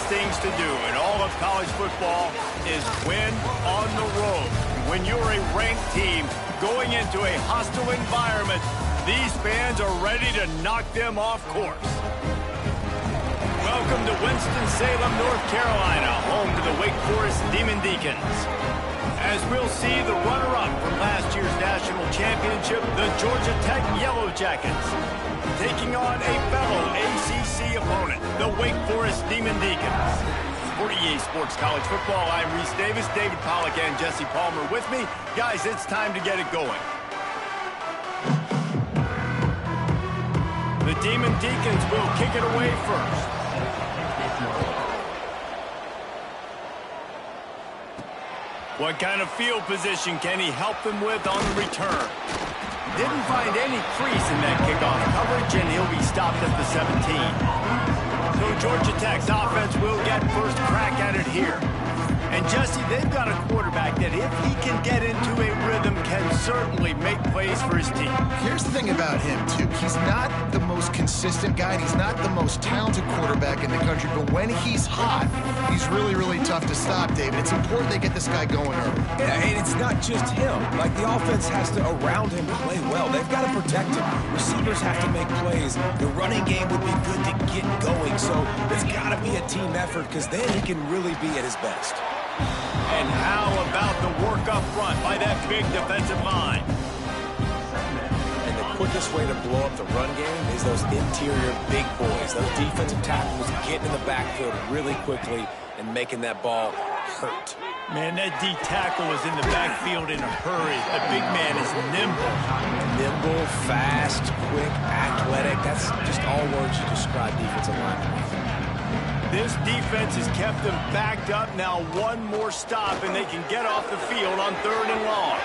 hardest things to do in all of college football is win on the road. When you're a ranked team going into a hostile environment, these fans are ready to knock them off course. Welcome to Winston-Salem, North Carolina, home to the Wake Forest Demon Deacons. As we'll see the runner-up from last year's national championship, the Georgia Tech Yellow Jackets, taking on a fellow ACC opponent, the Wake Forest Demon Deacons. For EA Sports College Football, I'm Reese Davis, David Pollack, and Jesse Palmer with me. Guys, it's time to get it going. The Demon Deacons will kick it away first. What kind of field position can he help them with on the return? Didn't find any crease in that kickoff coverage, and he'll be stopped at the 17. So Georgia Tech's offense will get first crack at it here. And Jesse, they've got a quarterback that if he can get into a rhythm can certainly make plays for his team. Here's the thing about him, too. He's not the most consistent guy, and he's not the most talented quarterback in the country, but when he's hot, he's really, really tough to stop, David. It's important they get this guy going early. Yeah, and it's not just him. Like, the offense has to, around him, play well. They've got to protect him. Receivers have to make plays. The running game would be good to get going, so it's got to be a team effort, because then he can really be at his best. And how about the work up front by that big defensive line? And the quickest way to blow up the run game is those interior big boys. Those defensive tackles getting in the backfield really quickly and making that ball hurt. Man, that D tackle is in the backfield in a hurry. The big man is nimble. Nimble, fast, quick, athletic. That's just all words you describe defensive linemen. This defense has kept them backed up. Now one more stop, and they can get off the field on 3rd and long.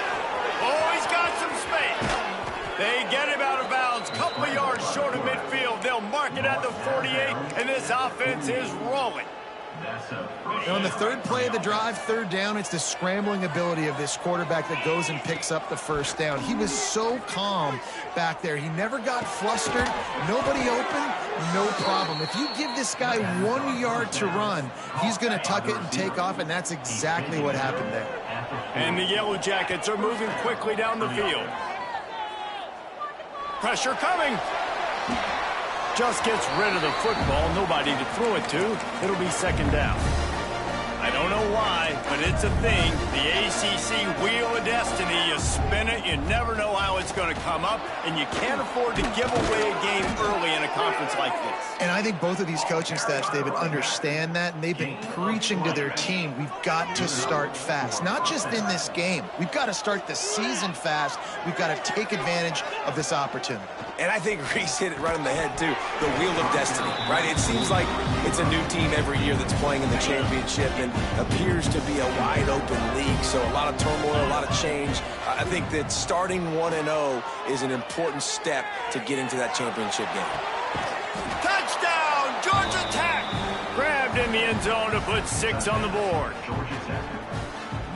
Oh, he's got some space. They get him out of bounds. Couple of yards short of midfield. They'll mark it at the 48, and this offense is rolling. And on the third play of the drive, 3rd down, it's the scrambling ability of this quarterback that goes and picks up the 1st down. He was so calm back there. He never got flustered. Nobody open, no problem. If you give this guy 1 yard to run, he's going to tuck it and take off, and that's exactly what happened there. And the Yellow Jackets are moving quickly down the field. Pressure coming. Just gets rid of the football. Nobody to throw it to. It'll be 2nd down. I don't know why, but it's a thing. The ACC Wheel of Destiny. You spin it, you never know how it's going to come up, and you can't afford to give away a game early in a conference like this. And I think both of these coaching staffs, David, understand that, and they've been preaching to their team, we've got to start fast. Not just in this game. We've got to start the season fast. We've got to take advantage of this opportunity. And I think Reese hit it right on the head, too. The Wheel of Destiny, right? It seems like it's a new team every year that's playing in the championship and appears to be a wide-open league, so a lot of turmoil, a lot of change. I think that starting 1-0 is an important step to get into that championship game. Touchdown, Georgia Tech! Grabbed in the end zone to put 6 on the board.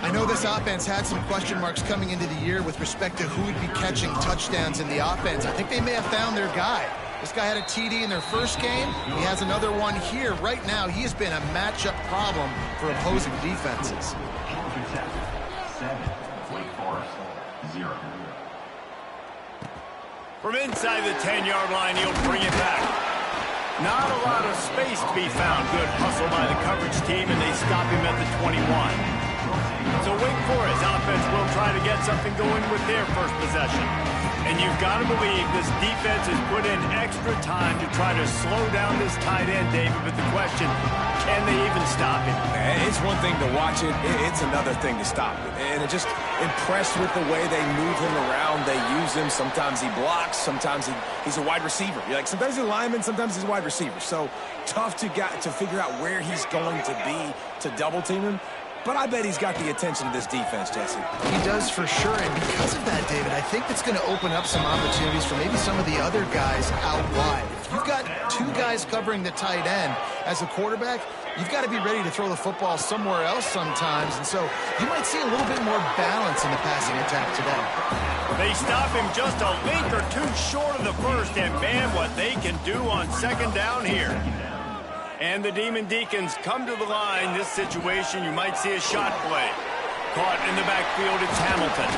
I know this offense had some question marks coming into the year with respect to who would be catching touchdowns in the offense. I think they may have found their guy. This guy had a TD in their first game. He has another one here. Right now, he has been a matchup problem for opposing defenses. From inside the 10-yard line, he'll bring it back. Not a lot of space to be found. Good hustle by the coverage team, and they stop him at the 21. So Wake Forest offense will try to get something going with their first possession. And you've got to believe this defense has put in extra time to try to slow down this tight end, David. But the question, can they even stop him? It's one thing to watch it. It's another thing to stop it. And it just impressed with the way they move him around. They use him. Sometimes he blocks. Sometimes he's a wide receiver. You're like, sometimes he's a lineman. Sometimes he's a wide receiver. So tough to figure out where he's going to be to double team him. But I bet he's got the attention of this defense, Jesse. He does for sure, and because of that, David, I think it's going to open up some opportunities for maybe some of the other guys out wide. If you've got 2 guys covering the tight end as a quarterback, you've got to be ready to throw the football somewhere else sometimes, and so you might see a little bit more balance in the passing attack today. They stop him just a link or 2 short of the first, and man, what they can do on 2nd down here. And the Demon Deacons come to the line. This situation, you might see a shot play. Caught in the backfield, it's Hamilton.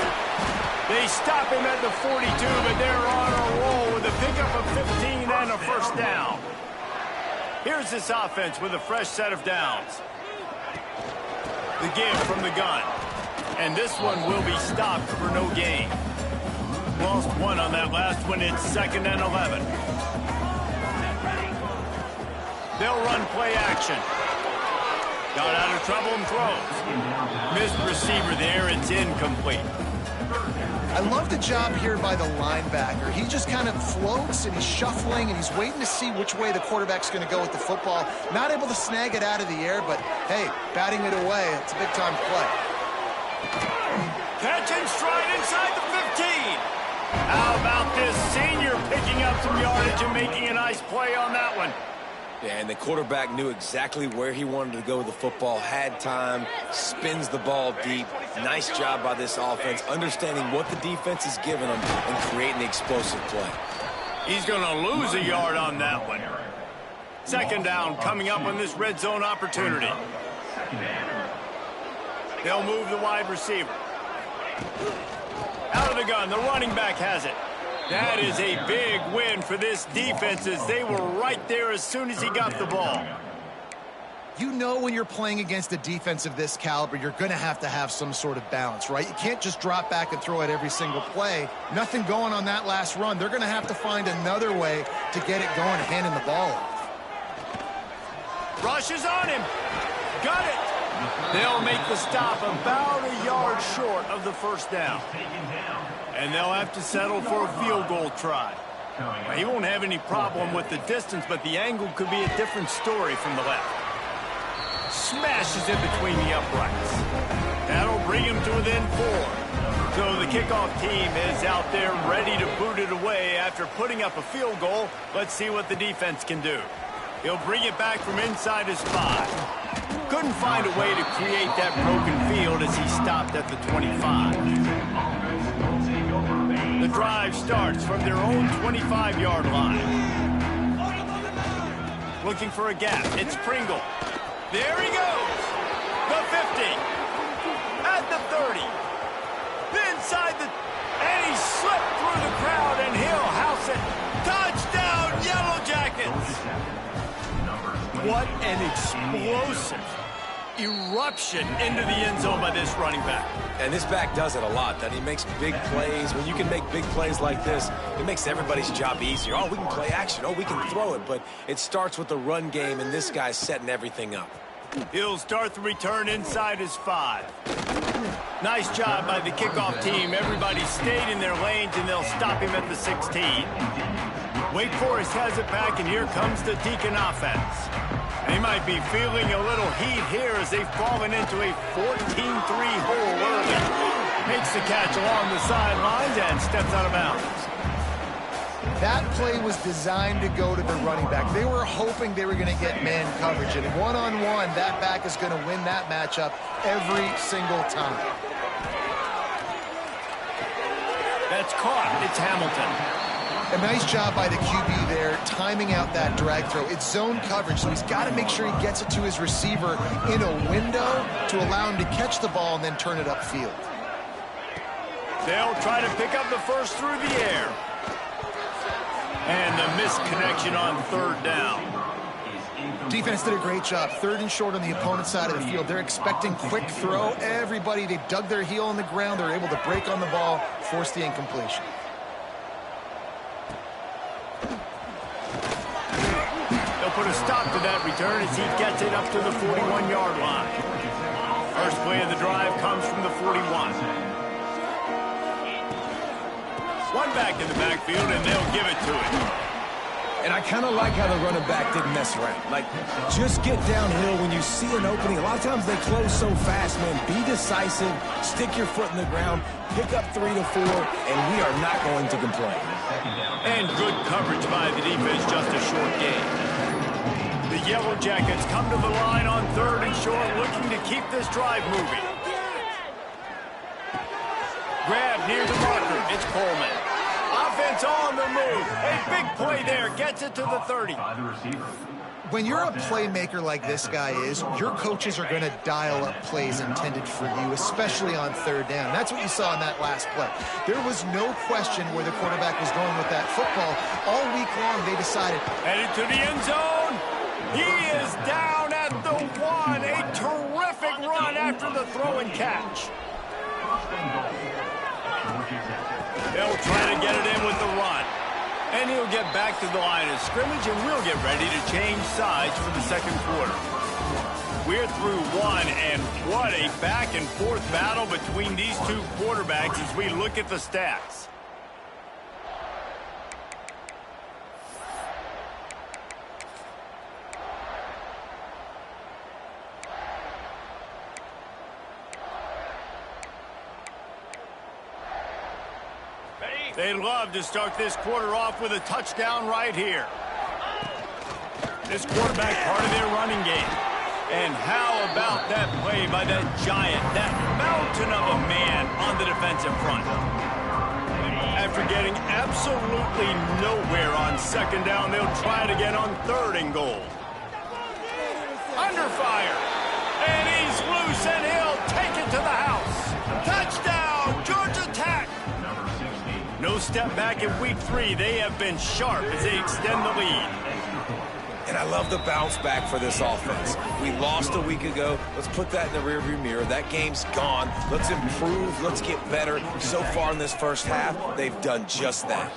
They stop him at the 42, but they're on a roll with a pickup of 15 and a first down. Here's this offense with a fresh set of downs. The give from the gun. And this one will be stopped for no gain. Lost one on that last one. It's 2nd and 11. They'll run play action. Got out of trouble and throws. Missed receiver there. It's incomplete. I love the job here by the linebacker. He just kind of floats and he's shuffling and he's waiting to see which way the quarterback's going to go with the football. Not able to snag it out of the air, but hey, batting it away, it's a big-time play. Catch and stride inside the 15. How about this senior picking up some yardage and making a nice play on that one? Yeah, and the quarterback knew exactly where he wanted to go with the football, had time, spins the ball deep. Nice job by this offense, understanding what the defense is giving them and creating the explosive play. He's going to lose a yard on that one. 2nd down coming up on this red zone opportunity. They'll move the wide receiver. Out of the gun, the running back has it. That is a big win for this defense as they were right there as soon as he got the ball. You know when you're playing against a defense of this caliber, you're going to have some sort of balance, right? You can't just drop back and throw it every single play. Nothing going on that last run. They're going to have to find another way to get it going, handing the ball off. Rushes on him. Got it. They'll make the stop about a yard short of the first down. And they'll have to settle for a field goal try. He won't have any problem with the distance, but the angle could be a different story from the left. Smashes in between the uprights. That'll bring him to within 4. So the kickoff team is out there ready to boot it away after putting up a field goal. Let's see what the defense can do. He'll bring it back from inside his 5. Couldn't find a way to create that broken field as he stopped at the 25. The drive starts from their own 25-yard line. Looking for a gap. It's Pringle. There he goes. The 50. At the 30. Inside the... And he slipped through the crowd and he'll house it. Touchdown, Yellow Jackets. What an explosive eruption into the end zone by this running back. And this back does it a lot, that he makes big plays. When you can make big plays like this, it makes everybody's job easier. Oh, we can play action. Oh, we can throw it. But it starts with the run game, and this guy's setting everything up. He'll start the return inside his 5. Nice job by the kickoff team. Everybody stayed in their lanes, and they'll stop him at the 16. Wake Forest has it back, and here comes the Deacon offense. They might be feeling a little heat here as they've fallen into a 14-3 hole early. Makes the catch along the sidelines and steps out of bounds. That play was designed to go to the running back. They were hoping they were going to get man coverage, and one-on-one, that back is going to win that matchup every single time. That's caught. It's Hamilton. A nice job by the QB there, timing out that drag throw. It's zone coverage, so he's got to make sure he gets it to his receiver in a window to allow him to catch the ball and then turn it upfield. They'll try to pick up the first through the air. And the missed connection on 3rd down. Defense did a great job. 3rd and short on the opponent's side of the field. They're expecting quick throw. Everybody, they dug their heel on the ground. They're able to break on the ball, force the incompletion. Put a stop to that return as he gets it up to the 41-yard line. First play of the drive comes from the 41. One back in the backfield, and they'll give it to him. And I kind of like how the running back didn't mess around. Like, just get downhill when you see an opening. A lot of times they close so fast, man. Be decisive, stick your foot in the ground, pick up 3 to 4, and we are not going to complain. And good coverage by the defense, just a short gain. The Yellow Jackets come to the line on 3rd and short, looking to keep this drive moving. Grab near the marker. It's Coleman. Offense on the move. A big play there. Gets it to the 30. When you're a playmaker like this guy is, your coaches are going to dial up plays intended for you, especially on third down. That's what you saw in that last play. There was no question where the quarterback was going with that football. All week long, they decided. Headed to the end zone. He is down at the 1. A terrific run after the throw and catch. They'll try to get it in with the run. And he'll get back to the line of scrimmage, and we'll get ready to change sides for the second quarter. We're through one, and what a back-and-forth battle between these two quarterbacks as we look at the stats. They'd love to start this quarter off with a touchdown right here. This quarterback part of their running game. And how about that play by that giant, that mountain of a man on the defensive front? After getting absolutely nowhere on second down, they'll try it again on third and goal. Under fire. And he's loose, and he'll take it to the house. Touchdown, Georgia Tech. No step back in week 3. They have been sharp as they extend the lead. And I love the bounce back for this offense. We lost a week ago. Let's put that in the rearview mirror. That game's gone. Let's improve. Let's get better. So far in this first half, they've done just that.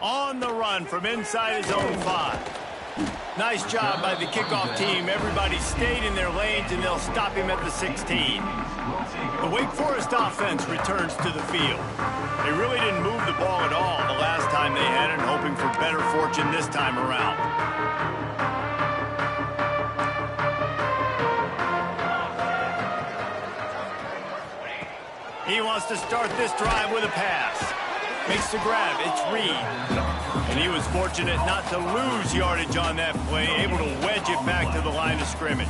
On the run from inside his own 5. Nice job by the kickoff team. Everybody stayed in their lanes, and they'll stop him at the 16. The Wake Forest offense returns to the field. They really didn't move the ball at all the last time they had it, hoping for better fortune this time around. He wants to start this drive with a pass. Makes the grab. It's Reed. And he was fortunate not to lose yardage on that play, able to wedge it back to the line of scrimmage.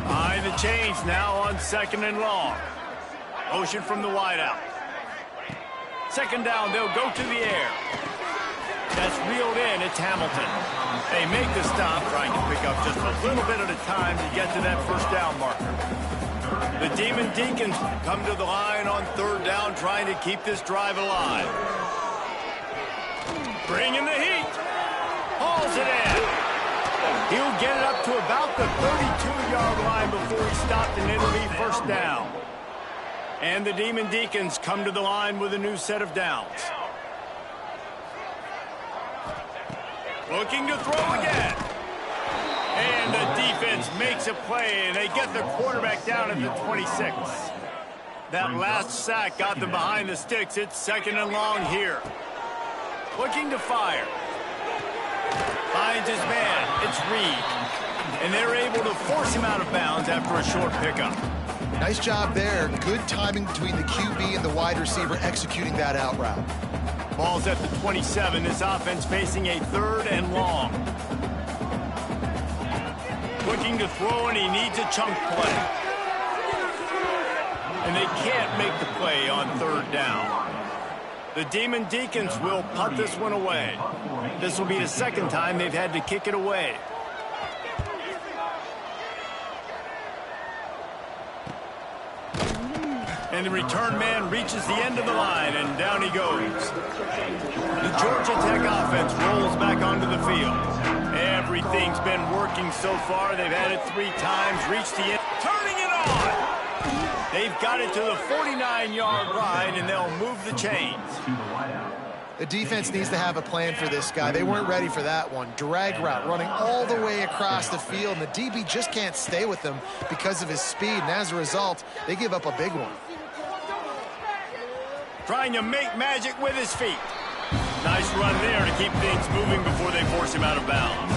Behind the chains now on second and long. Motion from the wideout. Second down, they'll go to the air. That's reeled in. It's Hamilton. They make the stop, trying to pick up just a little bit at a time to get to that first down marker. The Demon Deacons come to the line on third down, trying to keep this drive alive. Bringing the heat. Hauls it in. He'll get it up to about the 32-yard line before he stopped, and it'll be first down. And the Demon Deacons come to the line with a new set of downs. Looking to throw again. And the defense makes a play, and they get the quarterback down at the 26. That last sack got them behind the sticks. It's second and long here. Looking to fire. Finds his man. It's Reed. And they're able to force him out of bounds after a short pickup. Nice job there. Good timing between the QB and the wide receiver executing that out route. Ball's at the 27. This offense facing a third and long. Looking to throw, and he needs a chunk play. And they can't make the play on third down. The Demon Deacons will punt this one away. This will be the second time they've had to kick it away. And the return man reaches the end of the line, and down he goes. The Georgia Tech offense rolls back onto the field. Everything's been working so far. They've had it 3 times, reached the end, turning it on. They've got it to the 49-yard line, and they'll move the chains. The defense needs to have a plan for this guy. They weren't ready for that one. Drag route running all the way across the field, and the DB just can't stay with them because of his speed, and as a result, they give up a big one. Trying to make magic with his feet. Nice run there to keep things moving before they force him out of bounds.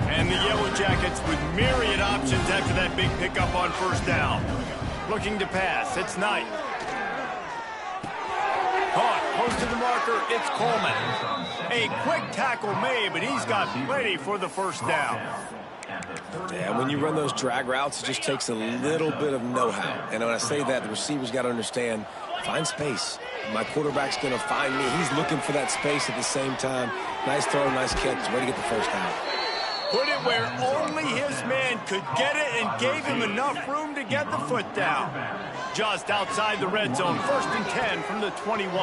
And the Yellow Jackets with myriad options after that big pickup on first down. Looking to pass. It's Knight. Caught. close to the marker, it's Coleman. A quick tackle made, but he's got plenty for the first down. Yeah, when you run those drag routes, it just takes a little bit of know-how. And when I say that, the receiver's got to understand, find space. My quarterback's going to find me. He's looking for that space at the same time. Nice throw, nice catch. Way to get the first down. Put it where only his man could get it and gave him enough room to get the foot down. Just outside the red zone, 1st and 10 from the 21.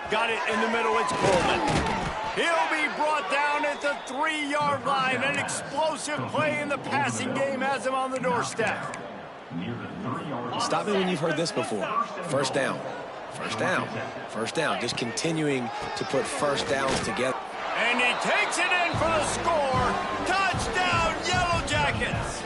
Got it in the middle, it's Coleman. He'll be brought down at the 3-yard line. An explosive play in the passing game has him on the doorstep. Stop me when you've heard this before. First down, first down, first down. Just continuing to put first downs together. And he takes it in for the score. Touchdown, Yellow Jackets.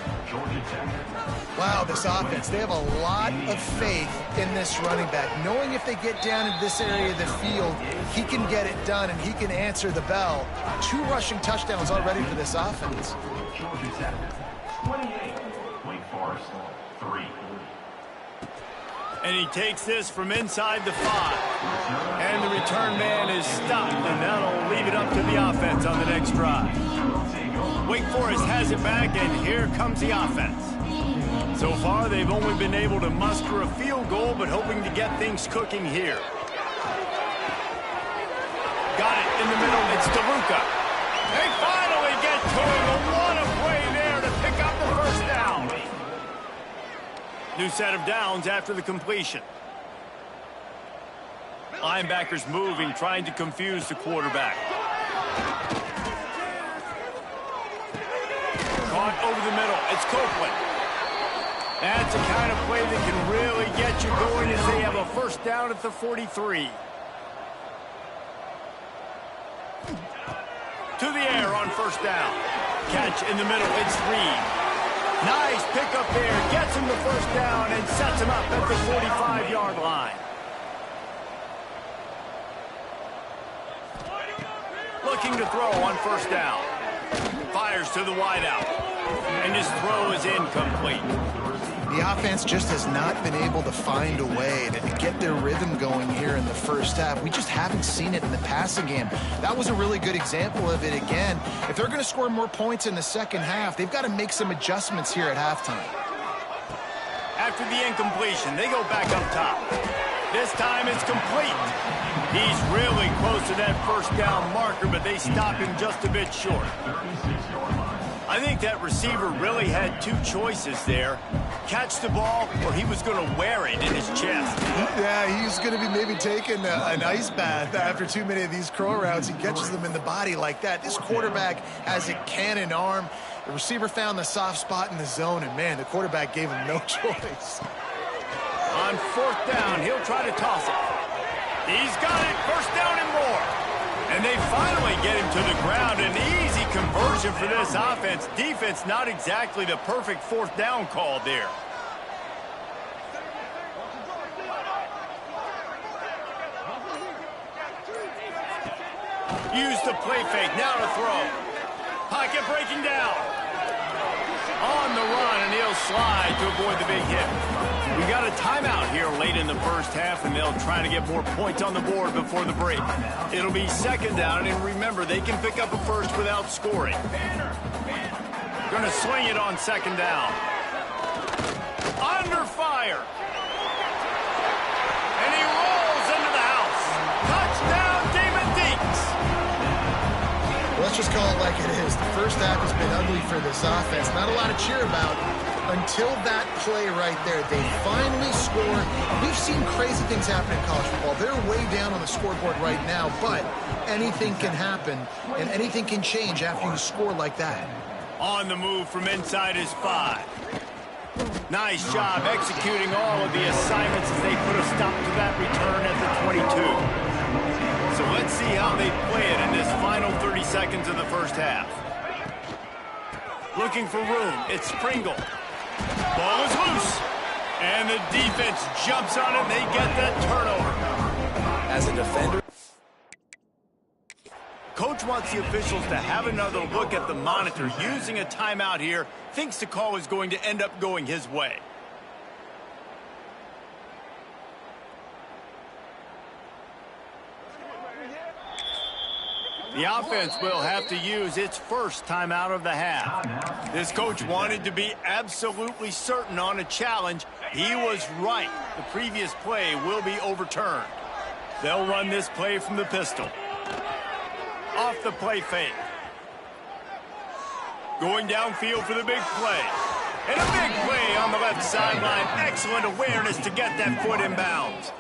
Wow, this offense, they have a lot of faith in this running back, knowing if they get down in this area of the field, he can get it done and he can answer the bell. 2 rushing touchdowns already for this offense. 28, Wake Forest, 3. And he takes this from inside the 5. And the return man is stopped, and that'll leave it up to the offense on the next drive. Wake Forest has it back, and here comes the offense. So far, they've only been able to muster a field goal, but hoping to get things cooking here. Got it in the middle. It's DeLuca. They finally get to him. What a play there to pick up the first down. New set of downs after the completion. Linebackers moving, trying to confuse the quarterback. Caught over the middle. It's Copeland. That's the kind of play that can really get you going as they have a first down at the 43. To the air on first down. Catch in the middle. It's Reed. Nice pickup there. Gets him the first down and sets him up at the 45-yard line. Looking to throw on first down. Fires to the wideout. And his throw is incomplete. The offense just has not been able to find a way to get their rhythm going here in the first half. We just haven't seen it in the passing game. That was a really good example of it again. If they're going to score more points in the second half, they've got to make some adjustments here at halftime. After the incompletion, they go back up top. This time it's complete. He's really close to that first down marker, but they stop him just a bit short. I think that receiver really had 2 choices there. Catch the ball, or he was going to wear it in his chest. Yeah, he's going to be maybe taking an ice bath after too many of these crow routes. He catches them in the body like that. This quarterback has a cannon arm. The receiver found the soft spot in the zone, and, man, the quarterback gave him no choice. On fourth down, he'll try to toss it. He's got it. First down and more. And they finally get him to the ground. An easy conversion for this offense. Defense not exactly the perfect fourth down call there. Use the play fake. Now to throw. Pocket breaking down. On the run, and he'll slide to avoid the big hit. We got a timeout here late in the first half, and they'll try to get more points on the board before the break. It'll be second down, and remember, they can pick up a first without scoring. Going to swing it on second down. Under fire. And he rolls into the house. Touchdown, Damon Deeks. Let's just call it like it is. The first half has been ugly for this offense. Not a lot to cheer about until that play right there. They finally score. We've seen crazy things happen in college football. They're way down on the scoreboard right now, but anything can happen, and anything can change after you score like that. On the move from inside his 5. Nice job executing all of the assignments as they put a stop to that return at the 22. So let's see how they play it in this final 30 seconds of the first half. Looking for room. It's Pringle. Ball is loose. And the defense jumps on it. They get that turnover. As a defender, Coach wants the officials to have another look at the monitor. Using a timeout here, thinks the call is going to end up going his way. The offense will have to use its first timeout of the half. This coach wanted to be absolutely certain on a challenge. He was right. The previous play will be overturned. They'll run this play from the pistol. Off the play fake. Going downfield for the big play. And a big play on the left sideline. Excellent awareness to get that foot in bounds.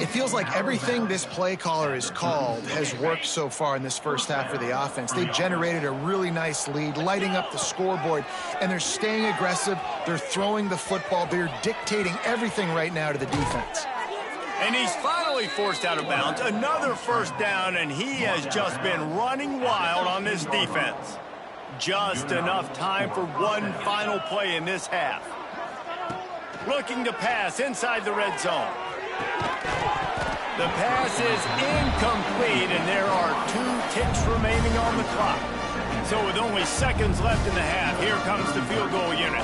It feels like everything this play caller has called has worked so far in this first half for the offense. They've generated a really nice lead, lighting up the scoreboard, and they're staying aggressive. They're throwing the football. They're dictating everything right now to the defense. And he's finally forced out of bounds. Another first down, and he has just been running wild on this defense. Just enough time for one final play in this half. Looking to pass inside the red zone. The pass is incomplete, and there are 2 ticks remaining on the clock. So with only seconds left in the half, here comes the field goal unit.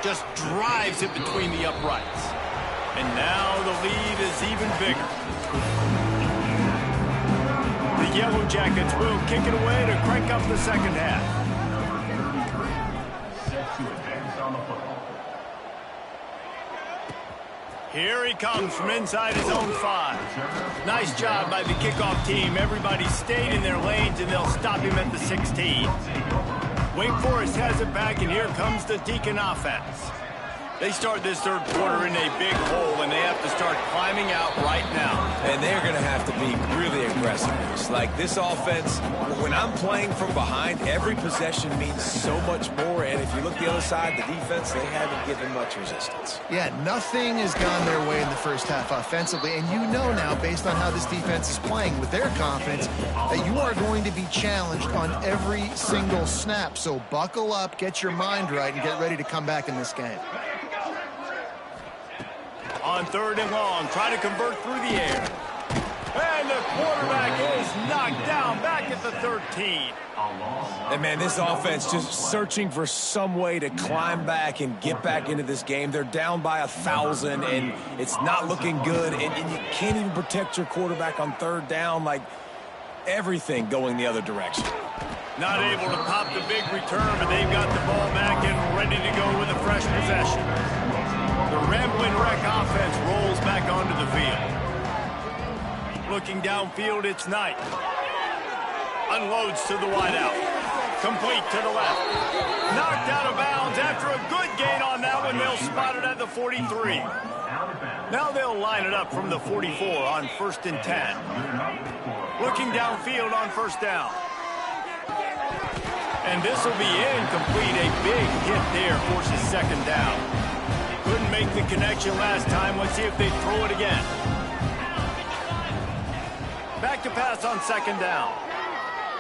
Just drives it between the uprights. And now the lead is even bigger. The Yellow Jackets will kick it away to crank up the second half. Set to advance on the football. Here he comes from inside his own 5. Nice job by the kickoff team. Everybody stayed in their lanes, and they'll stop him at the 16. Wake Forest has it back, and here comes the Deacon offense. They start this third quarter in a big hole, and they have to start climbing out right now. And they're going to have to be really aggressive. It's like this offense, when I'm playing from behind, every possession means so much more. And if you look the other side, the defense, they haven't given much resistance. Yeah, nothing has gone their way in the first half offensively. And you know now, based on how this defense is playing with their confidence, that you are going to be challenged on every single snap. So buckle up, get your mind right, and get ready to come back in this game. On 3rd and long, try to convert through the air. And the quarterback is knocked down back at the 13. And, man, this offense just searching for some way to climb back and get back into this game. They're down by 1,000, and it's not looking good. And you can't even protect your quarterback on 3rd down. Like, everything going the other direction. Not able to pop the big return, but they've got the ball back and ready to go with a fresh possession. The Ramblin' Wreck offense rolls back onto the field. Looking downfield, it's Knight. Unloads to the wideout. Complete to the left. Knocked out of bounds after a good gain on that one. They'll spot it at the 43. Now they'll line it up from the 44 on 1st and 10. Looking downfield on 1st down. And this will be incomplete. A big hit there forces 2nd down. Couldn't make the connection last time. Let's see if they throw it again. Back to pass on 2nd down.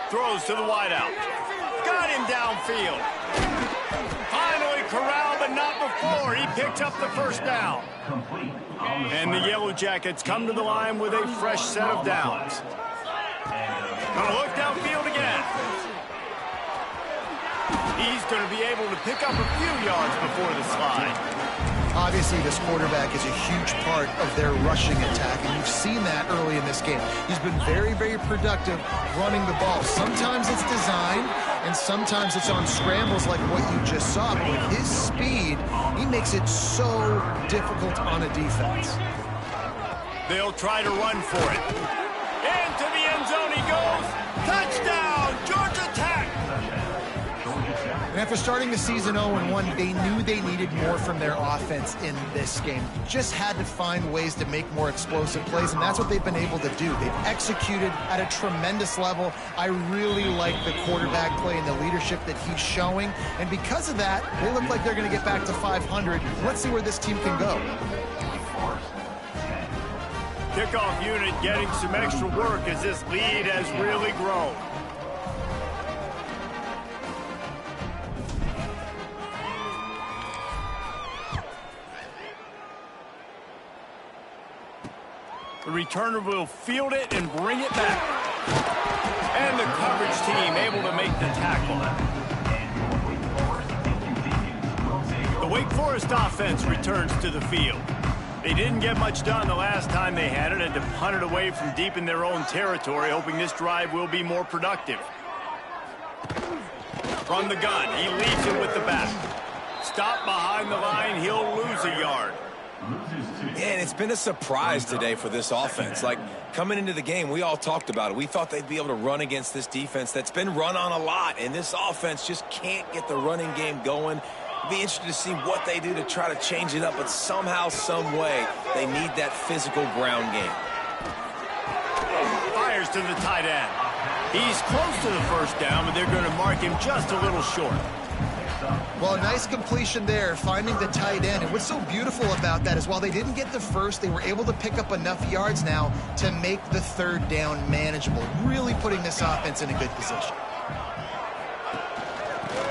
Throws to the wideout. Got him downfield. Finally corralled, but not before. He picks up the 1st down. And the Yellow Jackets come to the line with a fresh set of downs. Gonna look downfield again. He's going to be able to pick up a few yards before the slide. Obviously, this quarterback is a huge part of their rushing attack, and you've seen that early in this game. He's been very, very productive running the ball. Sometimes it's designed, and sometimes it's on scrambles like what you just saw. But with his speed, he makes it so difficult on a defense. They'll try to run for it. Into the end zone he goes. Touchdown, Georgia Tech! And after starting the season 0-1, they knew they needed more from their offense in this game. Just had to find ways to make more explosive plays, and that's what they've been able to do. They've executed at a tremendous level. I really like the quarterback play and the leadership that he's showing. And because of that, they look like they're going to get back to 500. Let's see where this team can go. Kickoff unit getting some extra work as this lead has really grown. The returner will field it and bring it back. And the coverage team able to make the tackle. The Wake Forest offense returns to the field. They didn't get much done the last time they had it, and to punt it away from deep in their own territory, hoping this drive will be more productive. From the gun, he leads it with the back. Stop behind the line, he'll lose a yard. And it's been a surprise today for this offense. Like, coming into the game, we all talked about it. We thought they'd be able to run against this defense that's been run on a lot, and this offense just can't get the running game going. Be interested to see what they do to try to change it up, but somehow, some way, they need that physical ground game. Fires to the tight end. He's close to the first down, but they're going to mark him just a little short. Well, a nice completion there, finding the tight end. And what's so beautiful about that is while they didn't get the first, they were able to pick up enough yards now to make the third down manageable, really putting this offense in a good position.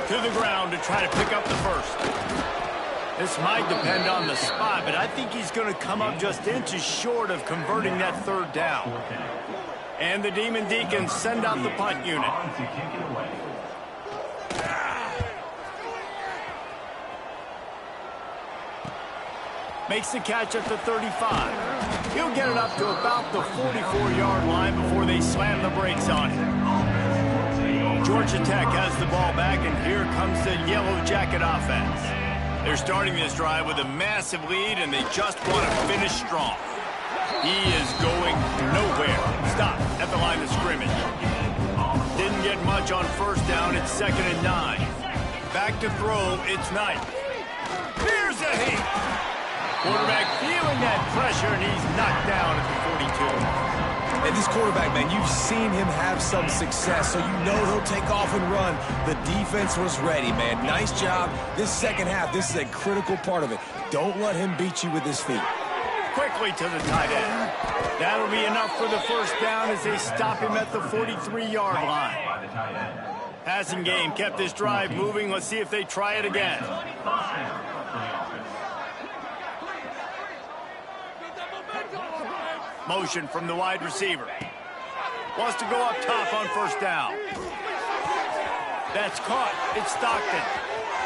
To the ground to try to pick up the first. This might depend on the spot, but I think he's going to come up just inches short of converting that third down. And the Demon Deacons send out the punt unit. Makes the catch at the 35. He'll get it up to about the 44-yard line before they slam the brakes on him. Georgia Tech has the ball back, and here comes the Yellow Jacket offense. They're starting this drive with a massive lead, and they just want to finish strong. He is going nowhere. Stop at the line of scrimmage. Didn't get much on first down. It's 2nd and 9. Back to throw. It's Knight. Here's a heat. Quarterback feeling that pressure, and he's knocked down at the 42. And this quarterback, man, you've seen him have some success, so you know he'll take off and run. The defense was ready, man. Nice job. This second half, this is a critical part of it. Don't let him beat you with his feet. Quickly to the tight end. That'll be enough for the first down as they stop him at the 43-yard line. Passing game kept this drive moving. Let's see if they try it again. Motion from the wide receiver. Wants to go up top on first down. That's caught. It's Stockton.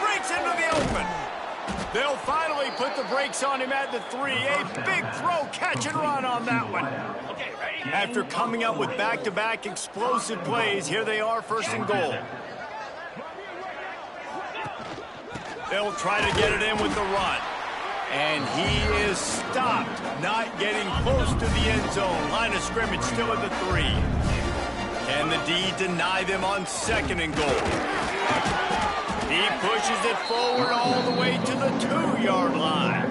Breaks into the open. They'll finally put the brakes on him at the 3. A big throw, catch and run on that one. After coming up with back-to-back explosive plays, here they are, 1st and goal. They'll try to get it in with the run. And he is stopped, not getting close to the end zone. Line of scrimmage still at the 3. Can the D deny them on 2nd and goal? He pushes it forward all the way to the 2-yard line.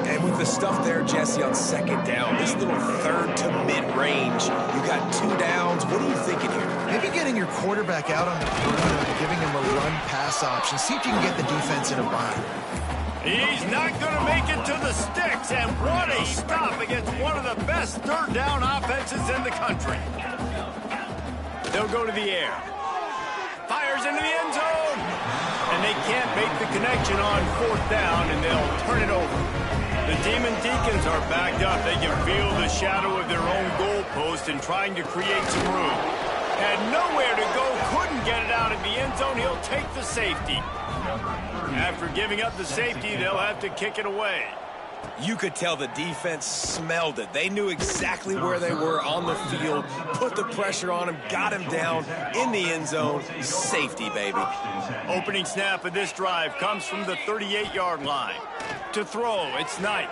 And with the stuff there, Jesse, on 2nd down, this little 3rd to mid-range, you got 2 downs. What are you thinking here? Maybe getting your quarterback out on the perimeter and giving him a run-pass option. See if you can get the defense in a bind. He's not going to make it to the sticks, and what a stop against one of the best third down offenses in the country. They'll go to the air. Fires into the end zone, and they can't make the connection on 4th down, and they'll turn it over. The Demon Deacons are backed up. They can feel the shadow of their own goalpost and trying to create some room. Had nowhere to go, couldn't get it out of the end zone. He'll take the safety. After giving up the safety, they'll have to kick it away. You could tell the defense smelled it. They knew exactly where they were on the field, put the pressure on him, got him down in the end zone. Safety, baby. Opening snap of this drive comes from the 38-yard line. To throw, it's Knight.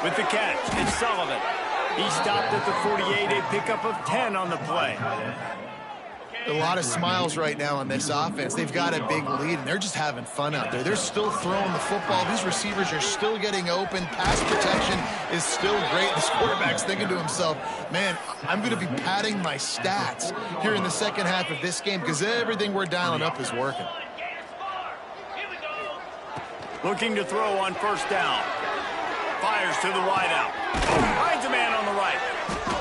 With the catch, it's Sullivan. He stopped at the 48, a pickup of 10 on the play. A lot of smiles right now on this offense. They've got a big lead, and they're just having fun out there. They're still throwing the football. These receivers are still getting open. Pass protection is still great. This quarterback's thinking to himself, man, I'm going to be padding my stats here in the second half of this game because everything we're dialing up is working. Looking to throw on first down. Fires to the wideout. Finds a man on the right.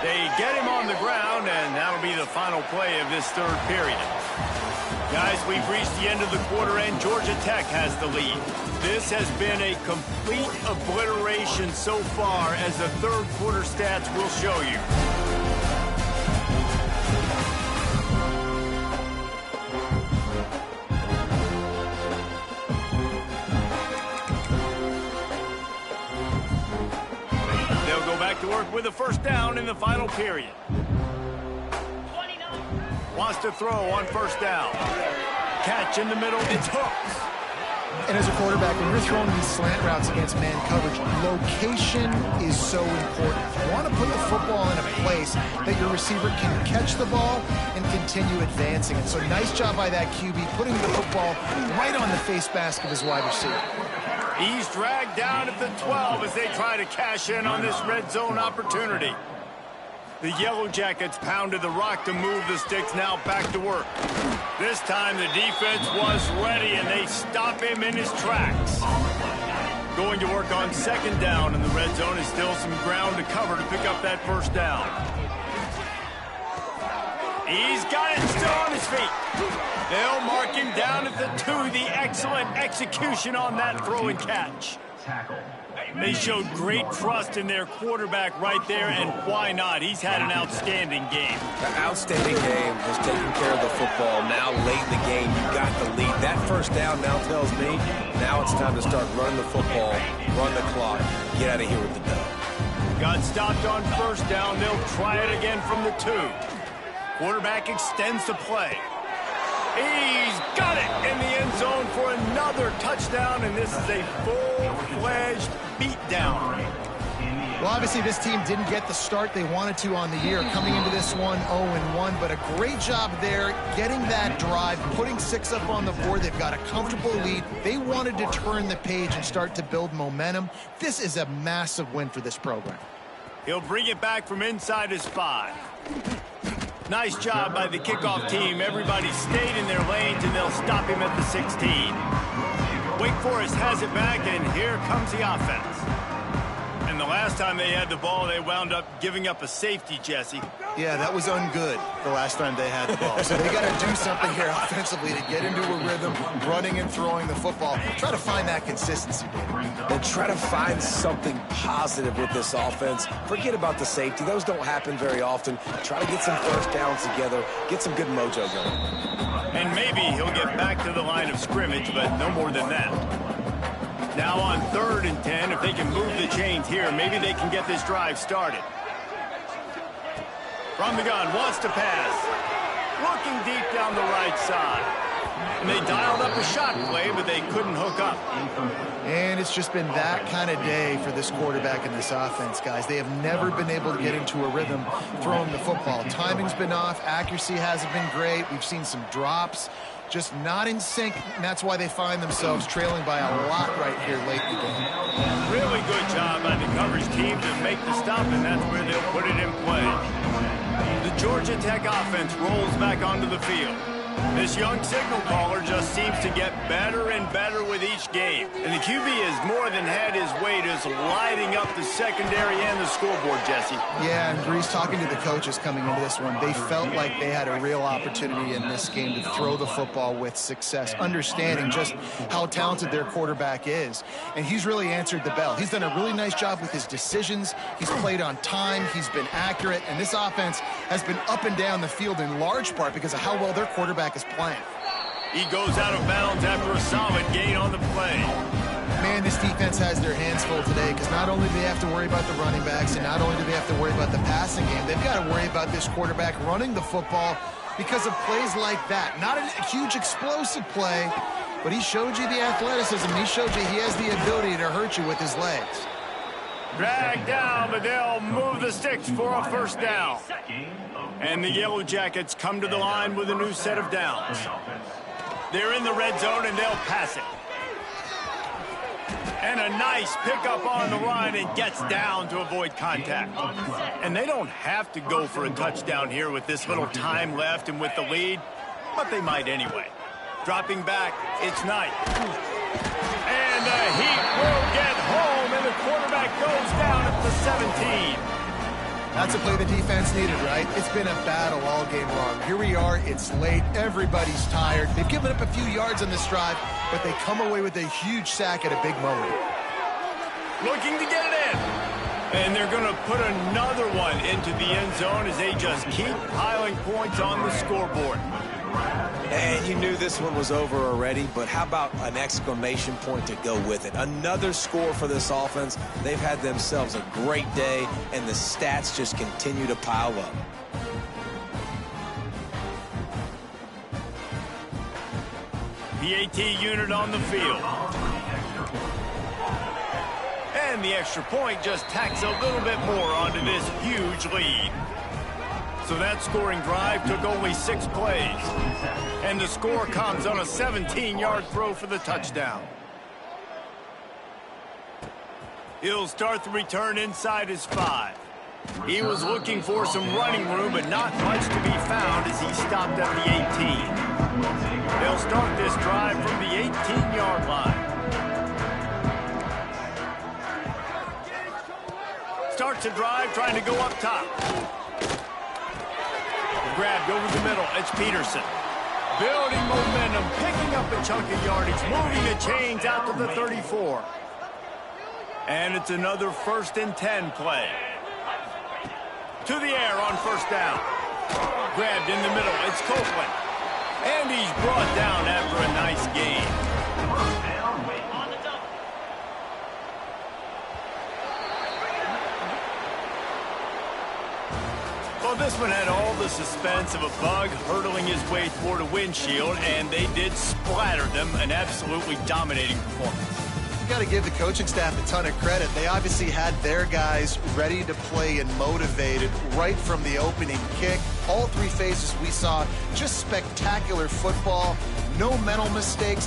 They get him on the ground, and that'll be the final play of this 3rd period. Guys, we've reached the end of the quarter, and Georgia Tech has the lead. This has been a complete obliteration so far, as the 3rd quarter stats will show you. the first down in the final period. Wants to throw on first down. Catch in the middle, it's Hooks. And as a quarterback, when you're throwing these slant routes against man coverage, location is so important. You want to put the football in a place that your receiver can catch the ball and continue advancing. And so nice job by that QB, putting the football right on the face mask of his wide receiver. He's dragged down at the 12 as they try to cash in on this red zone opportunity. The Yellow Jackets pounded the rock to move the sticks, now back to work. This time the defense was ready and they stop him in his tracks. Going to work on second down, and the red zone is still some ground to cover to pick up that first down. He's got it still on his feet. They'll mark him down at the 2. The excellent execution on that throw and catch. They showed great trust in their quarterback right there, and why not? He's had an outstanding game. An outstanding game, has taken care of the football. Now late in the game, you got the lead. That first down now tells me now it's time to start running the football, run the clock, get out of here with the dub. Got stopped on first down. They'll try it again from the 2. Quarterback extends the play. He's got it in the end zone for another touchdown, and this is a full-fledged beatdown. Well, obviously this team didn't get the start they wanted to on the year, coming into this one 0-1, but a great job there getting that drive, putting 6 up on the board. They've got a comfortable lead. They wanted to turn the page and start to build momentum. This is a massive win for this program. He'll bring it back from inside his 5. Nice job by the kickoff team. Everybody stayed in their lanes, and they'll stop him at the 16. Wake Forest has it back, and here comes the offense. And the last time they had the ball, they wound up giving up a safety, Jesse. Yeah, that was ungood the last time they had the ball. So they got to do something here offensively to get into a rhythm, running and throwing the football. Try to find that consistency, David. And try to find something positive with this offense. Forget about the safety. Those don't happen very often. Try to get some first downs together, get some good mojo going. And maybe he'll get back to the line of scrimmage, but no more than that. Now on 3rd and 10, if they can move the chains here, maybe they can get this drive started. From the gun, wants to pass. Looking deep down the right side. And they dialed up a shot play, but they couldn't hook up. And it's just been that kind of day for this quarterback and this offense, guys. They have never been able to get into a rhythm throwing the football. Timing's been off. Accuracy hasn't been great. We've seen some drops. Just not in sync, and that's why they find themselves trailing by a lot right here late in the game. Really good job by the coverage team to make the stop, and that's where they'll put it in play. The Georgia Tech offense rolls back onto the field. This young signal caller just seems to get better and better with each game. And the QB has more than had his way, just lighting up the secondary and the scoreboard, Jesse. Yeah, and Breeze, talking to the coaches coming into this one, they felt like they had a real opportunity in this game to throw the football with success, understanding just how talented their quarterback is. And he's really answered the bell. He's done a really nice job with his decisions. He's played on time. He's been accurate. And this offense has been up and down the field in large part because of how well their quarterback is playing. He goes out of bounds after a solid gain on the play. Man, this defense has their hands full today because not only do they have to worry about the running backs and not only do they have to worry about the passing game, they've got to worry about this quarterback running the football because of plays like that. Not a huge explosive play, but he showed you the athleticism. He showed you he has the ability to hurt you with his legs. Dragged down, but they'll move the sticks for a first down. And the Yellow Jackets come to the line with a new set of downs. They're in the red zone, and they'll pass it. And a nice pickup on the run, and gets down to avoid contact. And they don't have to go for a touchdown here with this little time left and with the lead, but they might anyway. Dropping back, it's Knight. And the Heat will get home, and the quarterback goes down at the 17. That's a play the defense needed, right? It's been a battle all game long. Here we are. It's late. Everybody's tired. They've given up a few yards on this drive, but they come away with a huge sack at a big moment. Looking to get it in. And they're going to put another one into the end zone as they just keep piling points on the scoreboard. And you knew this one was over already, but how about an exclamation point to go with it? Another score for this offense. They've had themselves a great day, and the stats just continue to pile up. The AT unit on the field. And the extra point just tacks a little bit more onto this huge lead. So that scoring drive took only 6 plays. And the score comes on a 17-yard throw for the touchdown. He'll start the return inside his 5. He was looking for some running room, but not much to be found as he stopped at the 18. They'll start this drive from the 18-yard line. Starts a drive trying to go up top. Grabbed over the middle. It's Peterson. Building momentum, picking up a chunk of yardage, moving the chains out to the 34. And it's another 1st and 10 play. To the air on 1st down. Grabbed in the middle. It's Copeland. And he's brought down after a nice gain. Well, this one had all the suspense of a bug hurtling his way toward a windshield, and they did splatter them. An absolutely dominating performance. You got to give the coaching staff a ton of credit. They obviously had their guys ready to play and motivated right from the opening kick. All 3 phases we saw just spectacular football. No mental mistakes.